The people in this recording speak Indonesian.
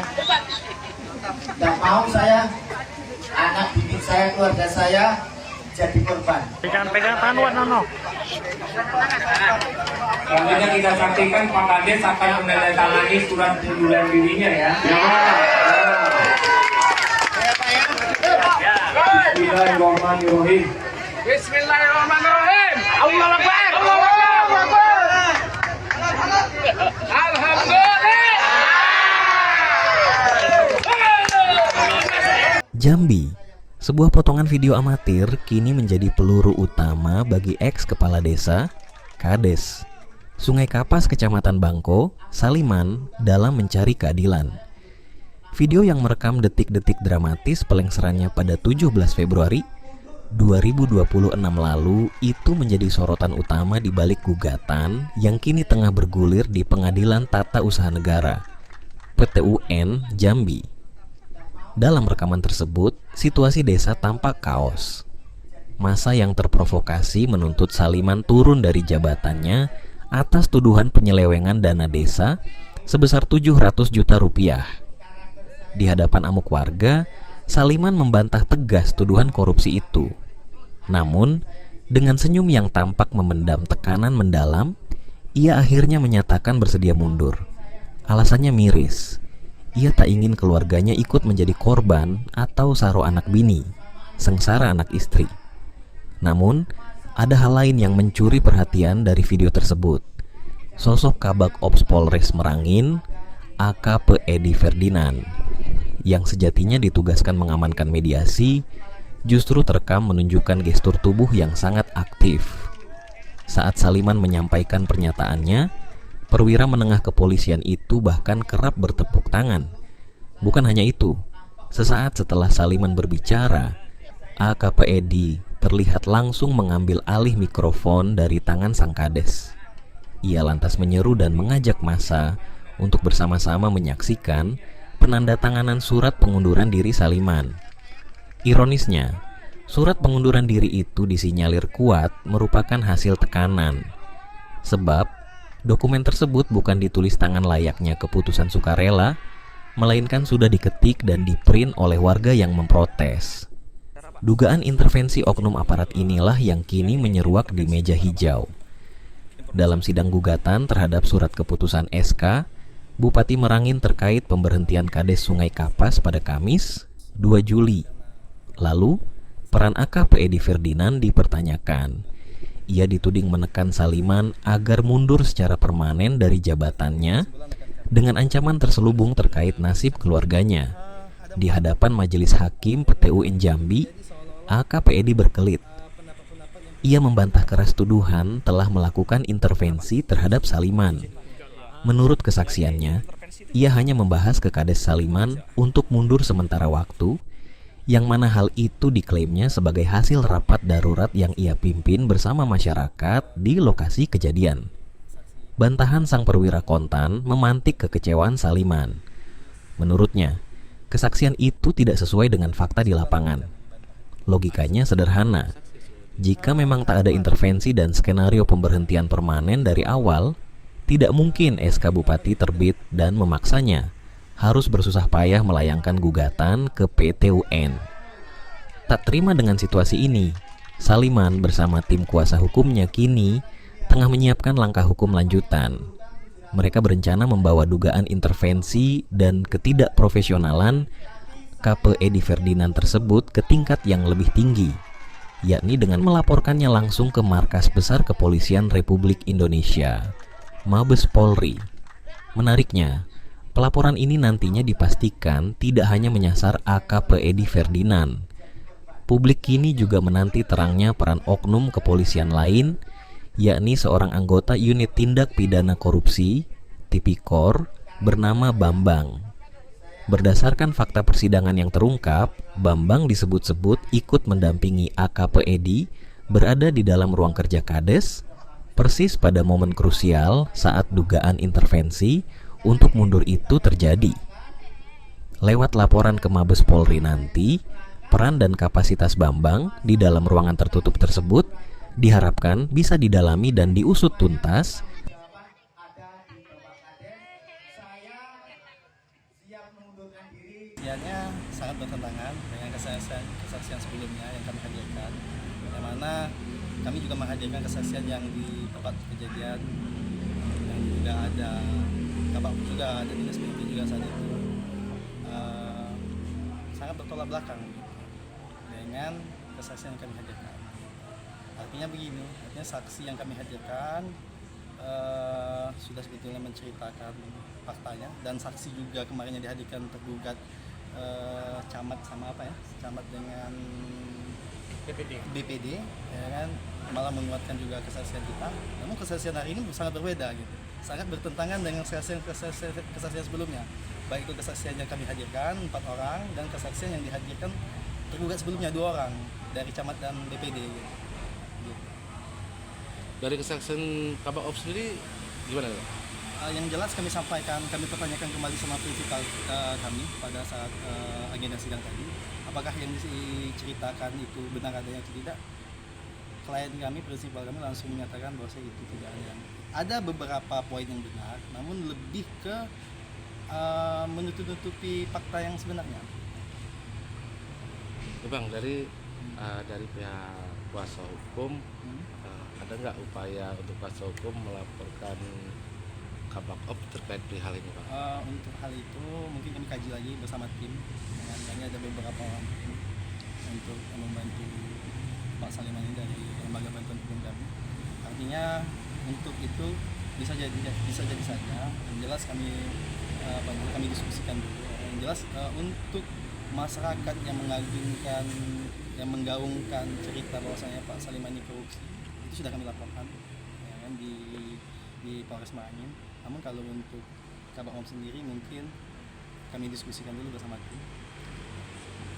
saya. Tidak mau saya, anak didik saya, keluarga saya jadi korban. Pegang tangan Nono. Selanjutnya kita saksikan Pak Kades akan menandatangani surat pengunduran dirinya ya. Bismillahirrahmanirrahim. Bismillahirrahmanirrahim. Allahu Akbar. Allahu Akbar. Alhamdulillah. Jambi, sebuah potongan video amatir kini menjadi peluru utama bagi ex kepala desa, Kades, Sungai Kapas, Kecamatan Bangko, Saliman dalam mencari keadilan. Video yang merekam detik-detik dramatis pelengserannya pada 17 Februari 2026 lalu itu menjadi sorotan utama di balik gugatan yang kini tengah bergulir di Pengadilan Tata Usaha Negara, PTUN Jambi. Dalam rekaman tersebut, situasi desa tampak kaos. Massa yang terprovokasi menuntut Saliman turun dari jabatannya atas tuduhan penyelewengan dana desa sebesar 700 juta rupiah. Di hadapan amuk warga, Saliman membantah tegas tuduhan korupsi itu. Namun, dengan senyum yang tampak memendam tekanan mendalam, ia akhirnya menyatakan bersedia mundur. Alasannya miris. Ia tak ingin keluarganya ikut menjadi korban atau saro anak bini, sengsara anak istri. Namun, ada hal lain yang mencuri perhatian dari video tersebut. Sosok Kabak Ops Polres Merangin, AKP Edi Ferdinand, yang sejatinya ditugaskan mengamankan mediasi, justru terekam menunjukkan gestur tubuh yang sangat aktif. Saat Saliman menyampaikan pernyataannya, perwira menengah kepolisian itu bahkan kerap bertepuk tangan. Bukan hanya itu, sesaat setelah Saliman berbicara, AKP Edi terlihat langsung mengambil alih mikrofon dari tangan sang Kades. Ia lantas menyeru dan mengajak massa untuk bersama-sama menyaksikan penandatanganan surat pengunduran diri Saliman. Ironisnya, surat pengunduran diri itu disinyalir kuat merupakan hasil tekanan. Sebab, dokumen tersebut bukan ditulis tangan layaknya keputusan sukarela, melainkan sudah diketik dan diprint oleh warga yang memprotes. Dugaan intervensi oknum aparat inilah yang kini menyeruak di meja hijau. Dalam sidang gugatan terhadap surat keputusan SK, Bupati Merangin terkait pemberhentian Kades Sungai Kapas pada Kamis, 2 Juli. Lalu, peran AKP Edi Ferdinand dipertanyakan. Ia dituding menekan Saliman agar mundur secara permanen dari jabatannya dengan ancaman terselubung terkait nasib keluarganya. Di hadapan Majelis Hakim PTUN Jambi, AKP Edi berkelit. Ia membantah keras tuduhan telah melakukan intervensi terhadap Saliman. Menurut kesaksiannya, ia hanya membahas ke Kades Saliman untuk mundur sementara waktu, yang mana hal itu diklaimnya sebagai hasil rapat darurat yang ia pimpin bersama masyarakat di lokasi kejadian. Bantahan sang perwira kontan memantik kekecewaan Saliman. Menurutnya, kesaksian itu tidak sesuai dengan fakta di lapangan. Logikanya sederhana. Jika memang tak ada intervensi dan skenario pemberhentian permanen dari awal, tidak mungkin SK Bupati terbit dan memaksanya harus bersusah payah melayangkan gugatan ke PTUN. Tak terima dengan situasi ini, Saliman bersama tim kuasa hukumnya kini tengah menyiapkan langkah hukum lanjutan. Mereka berencana membawa dugaan intervensi dan ketidakprofesionalan KP Edi Ferdinand tersebut ke tingkat yang lebih tinggi, yakni dengan melaporkannya langsung ke Markas Besar Kepolisian Republik Indonesia, Mabes Polri. Menariknya, pelaporan ini nantinya dipastikan tidak hanya menyasar AKP Edi Ferdinand. Publik kini juga menanti terangnya peran oknum kepolisian lain, yakni seorang anggota unit tindak pidana korupsi, Tipikor, bernama Bambang. Berdasarkan fakta persidangan yang terungkap, Bambang disebut-sebut ikut mendampingi AKP Edi berada di dalam ruang kerja Kades, persis pada momen krusial saat dugaan intervensi untuk mundur itu terjadi. Lewat laporan ke Mabes Polri nanti, peran dan kapasitas Bambang di dalam ruangan tertutup tersebut diharapkan bisa didalami dan diusut tuntas mengundurkan diri. Kesaksiannya sangat bertentangan dengan kesaksian sebelumnya yang kami hadirkan, yang mana kami juga menghadirkan kesaksian yang di tempat kejadian, yang juga ada Kabak juga ada dinas PMP juga saat itu. Sangat bertolak belakang dengan kesaksian yang kami hadirkan. Artinya begini, artinya saksi yang kami hadirkan sudah sebetulnya menceritakan faktanya, dan saksi juga kemarin yang dihadirkan tergugat camat sama apa ya, camat dengan BPD ya kan, malah menguatkan juga kesaksian kita. Namun kesaksian hari ini sangat berbeda gitu, sangat bertentangan dengan kesaksian sebelumnya, baik itu kesaksian yang kami hadirkan 4 orang dan kesaksian yang dihadirkan tergugat sebelumnya 2 orang dari camat dan BPD gitu. Dari kesaksian Kabak Op sendiri gimana Pak? Yang jelas kami sampaikan, kami pertanyakan kembali sama prinsipal kami pada saat agenda sidang tadi, apakah yang diceritakan itu benar adanya atau tidak. Klien kami, prinsipal kami langsung menyatakan bahwa itu tidak ada. Ada beberapa poin yang benar, namun lebih ke menutupi fakta yang sebenarnya. Bang, dari pihak kuasa hukum ada nggak upaya untuk kuasa hukum melaporkan Kabak Op terkait perihal ini, Pak? Untuk hal itu mungkin kami kaji lagi bersama tim. Dengan ada beberapa orang tim untuk membantu Pak Saliman ini dari lembaga bantuan hukum kami. Artinya untuk itu bisa jadi saja. Yang jelas kami diskusikan dulu. Yang jelas untuk masyarakat yang menggaungkan cerita bahwasanya Pak Saliman ini korupsi, itu sudah kami laporkan ya kan, di Polres Merangin. Namun kalau untuk Kabak Om sendiri mungkin kami diskusikan dulu bersama tim.